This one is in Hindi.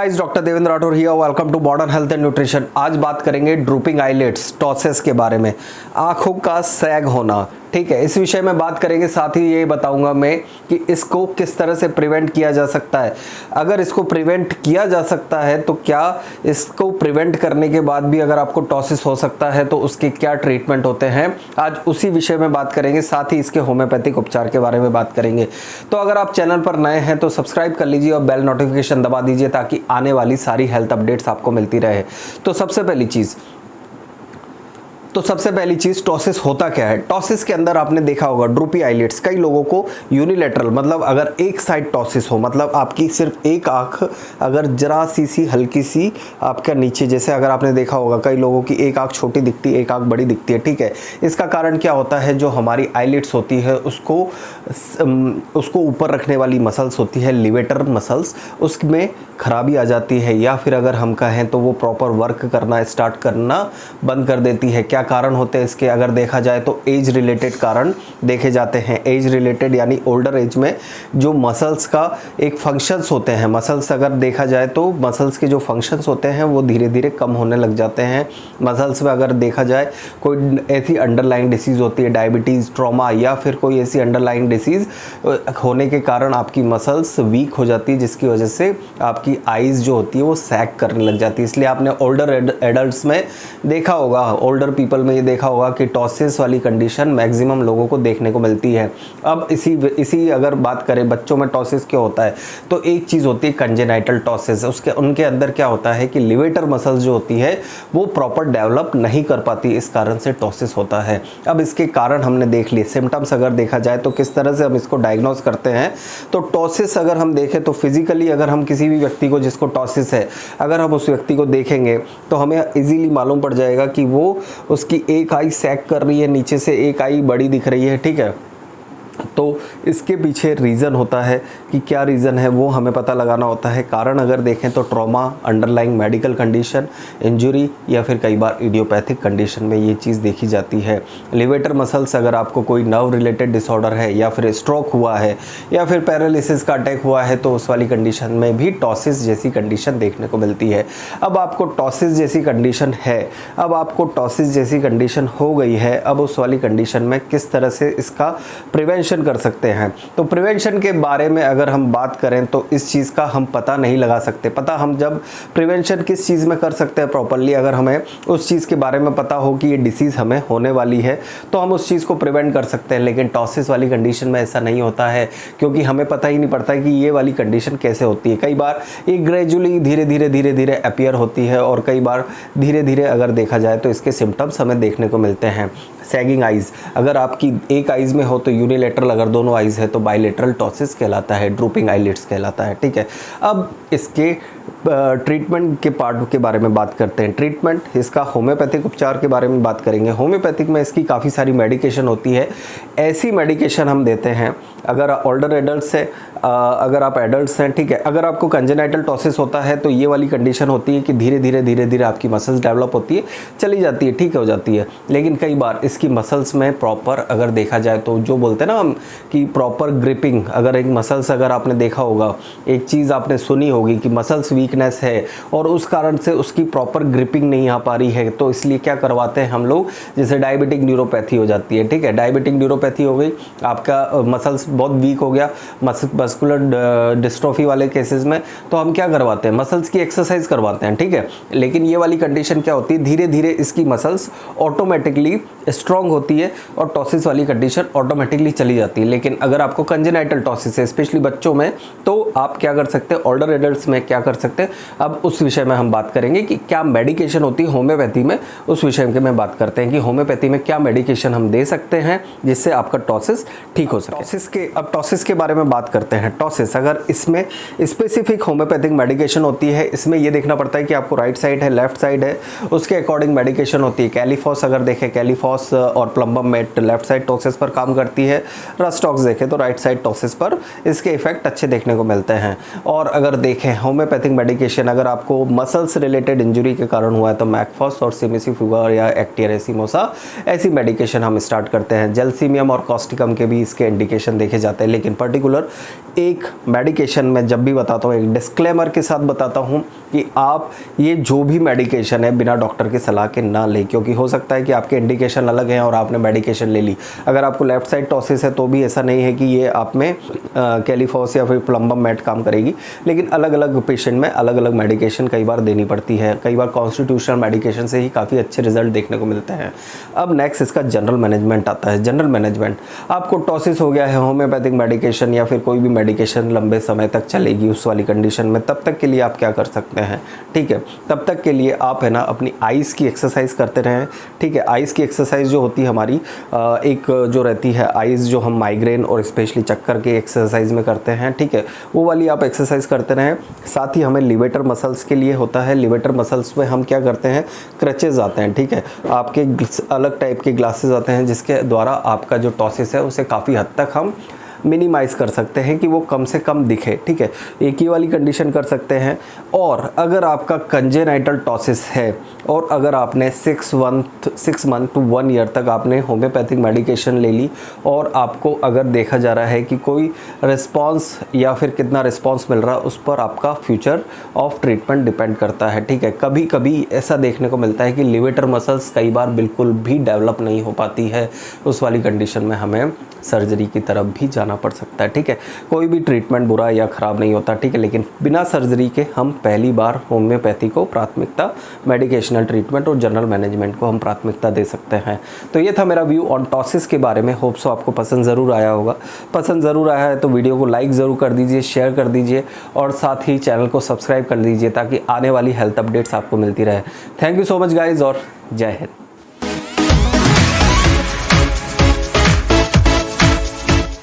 Guys, doctor Devendra Rathore here. Welcome to modern health and nutrition. आज बात करेंगे ड्रूपिंग आईलिड्स, टॉसिस के बारे में, आंखों का सैग होना। ठीक है, इस विषय में बात करेंगे। साथ ही ये बताऊंगा मैं कि इसको किस तरह से प्रिवेंट किया जा सकता है। अगर इसको प्रिवेंट किया जा सकता है तो क्या इसको प्रिवेंट करने के बाद भी अगर आपको टॉसिस हो सकता है तो उसके क्या ट्रीटमेंट होते हैं, आज उसी विषय में बात करेंगे। साथ ही इसके होम्योपैथिक उपचार के बारे में बात करेंगे। तो अगर आप चैनल पर नए हैं तो सब्सक्राइब कर लीजिए और बेल नोटिफिकेशन दबा दीजिए ताकि आने वाली सारी हेल्थ अपडेट्स आपको मिलती रहे। तो सबसे पहली चीज टॉसिस होता क्या है। टॉसिस के अंदर आपने देखा होगा ड्रूपी आईलिड्स। कई लोगों को यूनिलैटरल, मतलब अगर एक साइड टॉसिस हो, मतलब आपकी सिर्फ एक आंख अगर जरा सी हल्की सी आपका नीचे, जैसे अगर आपने देखा होगा कई लोगों की एक आंख छोटी दिखती है, एक आंख बड़ी दिखती है। ठीक है, इसका कारण क्या होता है, जो हमारी आईलिड्स होती है उसको ऊपर रखने वाली मसल्स होती है, लिवेटर मसल्स, उसमें खराबी आ जाती है, या फिर अगर हम कहें तो वो प्रॉपर वर्क करना स्टार्ट करना बंद कर देती है। क्या कारण होते हैं इसके, अगर देखा जाए तो एज रिलेटेड कारण देखे जाते हैं। एज रिलेटेड यानी ओल्डर एज में जो मसल्स का एक फंक्शंस होते हैं, मसल्स अगर देखा जाए तो मसल्स के जो फंक्शंस होते हैं वो धीरे धीरे कम होने लग जाते हैं। मसल्स में अगर देखा जाए कोई ऐसी अंडरलाइंग डिसीज़ होती है, डायबिटीज़, ट्रॉमा, या फिर कोई ऐसी अंडरलाइंग डिसीज़ होने के कारण आपकी मसल्स वीक हो जाती है, जिसकी वजह से आपकी आईज़ जो होती है वो सैग करने लग जाती है। इसलिए आपने ओल्डर एडल्ट्स में देखा होगा, ओल्डर पीपल में ये देखा होगा कि टॉसिस वाली कंडीशन मैक्सिमम लोगों को देखने को मिलती है। अब इसी अगर बात करें बच्चों में टॉसिस क्यों होता है, तो एक चीज़ होती है कंजेनाइटल टॉसिस। उनके अंदर क्या होता है कि लिवेटर मसल्स जो होती है वो प्रॉपर डेवलप नहीं कर पाती, इस कारण से टॉसिस होता है। अब इसके कारण हमने देख लिए, सिम्टम्स अगर देखा जाए तो किस तरह से हम इसको डायग्नोज करते हैं। तो टॉसिस अगर हम देखें तो फिजिकली अगर हम किसी भी व्यक्ति को जिसको टॉसिस है, अगर हम उस व्यक्ति को देखेंगे तो हमें इजीली मालूम पड़ जाएगा कि वो उसकी एक आई सैग कर रही है, नीचे से एक आई बड़ी दिख रही है। ठीक है, तो इसके पीछे रीज़न होता है कि क्या रीज़न है वो हमें पता लगाना होता है। कारण अगर देखें तो trauma, underlying medical condition, injury, या फिर कई बार इडियोपैथिक कंडीशन में ये चीज़ देखी जाती है। लिवेटर मसल्स, अगर आपको कोई नर्व रिलेटेड डिसऑर्डर है, या फिर स्ट्रोक हुआ है, या फिर पैरालिसिस का अटैक हुआ है, तो उस वाली कंडीशन में भी टॉसिस जैसी कंडीशन देखने को मिलती है। अब आपको टॉसिस जैसी कंडीशन है, अब आपको टॉसिस जैसी कंडीशन हो गई है, अब उस वाली कंडीशन में किस तरह से इसका प्रिवेंशन कर सकते हैं। तो प्रिवेंशन के बारे में अगर हम बात करें तो इस चीज़ का हम पता नहीं लगा सकते। पता हम जब प्रिवेंशन किस चीज़ में कर सकते हैं प्रॉपरली, अगर हमें उस चीज़ के बारे में पता हो कि ये डिसीज़ हमें होने वाली है तो हम उस चीज़ को प्रिवेंट कर सकते हैं। लेकिन टॉसिस वाली कंडीशन में ऐसा नहीं होता है, क्योंकि हमें पता ही नहीं पड़ता कि ये वाली कंडीशन कैसे होती है। कई बार ये ग्रेजुअली धीरे धीरे अपीयर होती है, और कई बार धीरे धीरे अगर देखा जाए तो इसके सिम्टम्स हमें देखने को मिलते हैं। सैगिंग आइज़, अगर आपकी एक आइज़ में हो तो यूनिलेटरल, अगर दोनों आइज़ है तो बाइलेटरल टॉसिस कहलाता है, ड्रूपिंग आईलिड्स कहलाता है। ठीक है, अब इसके ट्रीटमेंट के पार्ट के बारे में बात करते हैं। ट्रीटमेंट, इसका होम्योपैथिक उपचार के बारे में बात करेंगे। होम्योपैथिक में इसकी काफ़ी सारी मेडिकेशन होती है। ऐसी मेडिकेशन हम देते हैं अगर ओल्डर एडल्ट्स है, अगर आप एडल्ट्स हैं। ठीक है, अगर आपको कंजेनाइटल टॉसिस होता है तो ये वाली कंडीशन होती है कि धीरे धीरे आपकी मसल्स डेवलप होती है, चली जाती है, ठीक हो जाती है। लेकिन कई बार इसकी मसल्स में प्रॉपर अगर देखा जाए तो जो बोलते हैं ना हम कि प्रॉपर ग्रिपिंग, अगर एक मसल्स, अगर आपने देखा होगा, एक चीज़ आपने सुनी होगी कि मसल्स वीकनेस है और उस कारण से उसकी प्रॉपर ग्रिपिंग नहीं आ पा रही है, तो इसलिए क्या करवाते हैं हम लोग, जैसे डायबिटिक न्यूरोपैथी हो जाती है। ठीक है, डायबिटिक न्यूरोपैथी हो गई, आपका मसल्स बहुत वीक हो गया, मस्कुलर डिस्ट्रोफी वाले केसेस में, तो हम क्या करवाते हैं, मसल्स की एक्सरसाइज करवाते हैं। ठीक है, लेकिन ये वाली कंडीशन क्या होती है, धीरे धीरे इसकी मसल्स ऑटोमेटिकली स्ट्रॉन्ग होती है और टॉसिस वाली कंडीशन ऑटोमेटिकली चली जाती है। लेकिन अगर आपको कंजेनाइटल टॉसिस है, स्पेशली बच्चों में, तो आप क्या कर सकते हैं, ओल्डर एडल्ट्स में क्या कर सकते हैं, अब उस विषय में हम बात करेंगे कि क्या मेडिकेशन होती है होम्योपैथी में। उस विषय में बात करते हैं कि होम्योपैथी में क्या मेडिकेशन हम दे सकते हैं जिससे आपका टॉसिस ठीक हो सके। अब टॉसिस के बारे में बात करते हैं। टॉसिस, अगर इसमें स्पेसिफिक होम्योपैथिक मेडिकेशन होती है, इसमें ये देखना पड़ता है कि आपको राइट साइड है, लेफ्ट साइड है, उसके अकॉर्डिंग मेडिकेशन होती है। कैलीफॉस अगर देखें, कैलीफॉस और प्लम्बम मेट लेफ्ट साइड टॉसिस पर काम करती है। रस्टॉक्स देखें तो राइट साइड टॉसिस पर इसके इफेक्ट अच्छे देखने को मिलते हैं। और अगर देखें होम्योपैथिक मेडिकेशन, अगर आपको मसल्स रिलेटेड इंजरी के कारण हुआ है तो मैकफॉस और सिमिसिफिवर या एक्टियर एसिमोसा, ऐसी मेडिकेशन हम स्टार्ट करते हैं। जेल्सीमियम और कॉस्टिकम के भी इसके इंडिकेशन देखे देखे जाते हैं। लेकिन पर्टिकुलर एक मेडिकेशन में जब भी बताता हूँ, एक डिस्क्लेमर के साथ बताता हूँ कि आप ये जो भी मेडिकेशन है बिना डॉक्टर की सलाह के ना लें, क्योंकि हो सकता है कि आपके इंडिकेशन अलग हैं और आपने मेडिकेशन ले ली। अगर आपको लेफ्ट साइड टॉसिस है तो भी ऐसा नहीं है कि ये आप में कैलिफॉस या फिर प्लम्बम मेट काम करेगी, लेकिन अलग अलग पेशेंट में अलग अलग मेडिकेशन कई बार देनी पड़ती है। कई बार कॉन्स्टिट्यूशनल मेडिकेशन से ही काफ़ी अच्छे रिजल्ट देखने को मिलते हैं। अब नेक्स्ट इसका जनरल मैनेजमेंट आता है। जनरल मैनेजमेंट, आपको टॉसिस हो गया है, होम्योपैथिक मेडिकेशन या फिर कोई भी मेडिकेशन लंबे समय तक चलेगी उस वाली कंडीशन में, तब तक के लिए आप क्या कर सकते हैं, ठीक है, तब तक के लिए आप है ना अपनी आइज़ की एक्सरसाइज करते रहें, ठीक है। आइज़ की एक्सरसाइज जो होती है हमारी एक जो रहती है आइज़ जो हम माइग्रेन और स्पेशली चक्कर के एक्सरसाइज में करते हैं, ठीक है, वो वाली आप एक्सरसाइज करते रहें। साथ ही हमें लिवेटर मसल्स के लिए होता है, लिवेटर मसल्स में हम क्या करते हैं, क्रचेज आते हैं, ठीक है, आपके अलग टाइप के ग्लासेस आते हैं जिसके द्वारा आपका जो टॉसिस है उसे काफ़ी हद तक हम मिनिमाइज़ कर सकते हैं कि वो कम से कम दिखे, ठीक है। एक ही वाली कंडीशन कर सकते हैं। और अगर आपका कंजेनाइटल टॉसिस है और अगर आपने 6 मंथ टू 1 ईयर तक आपने होम्योपैथिक मेडिकेशन ले ली और आपको अगर देखा जा रहा है कि कोई रिस्पॉन्स या फिर कितना रिस्पॉन्स मिल रहा है, उस पर आपका फ्यूचर ऑफ ट्रीटमेंट डिपेंड करता है, ठीक है। कभी कभी ऐसा देखने को मिलता है कि लिवेटर मसल्स कई बार बिल्कुल भी डेवलप नहीं हो पाती है, उस वाली कंडीशन में हमें सर्जरी की तरफ भी जाना पड़ सकता है, ठीक है। कोई भी ट्रीटमेंट बुरा या ख़राब नहीं होता, ठीक है, लेकिन बिना सर्जरी के हम पहली बार होम्योपैथी को प्राथमिकता, मेडिकेशनल ट्रीटमेंट और जनरल मैनेजमेंट को हम प्राथमिकता दे सकते हैं। तो ये था मेरा व्यू ऑन टॉसिस के बारे में। होप सो आपको पसंद ज़रूर आया होगा। पसंद ज़रूर आया है तो वीडियो को लाइक ज़रूर कर दीजिए, शेयर कर दीजिए और साथ ही चैनल को सब्सक्राइब कर दीजिए ताकि आने वाली हेल्थ अपडेट्स आपको मिलती रहे। Thank you so much guys और जय हिंद।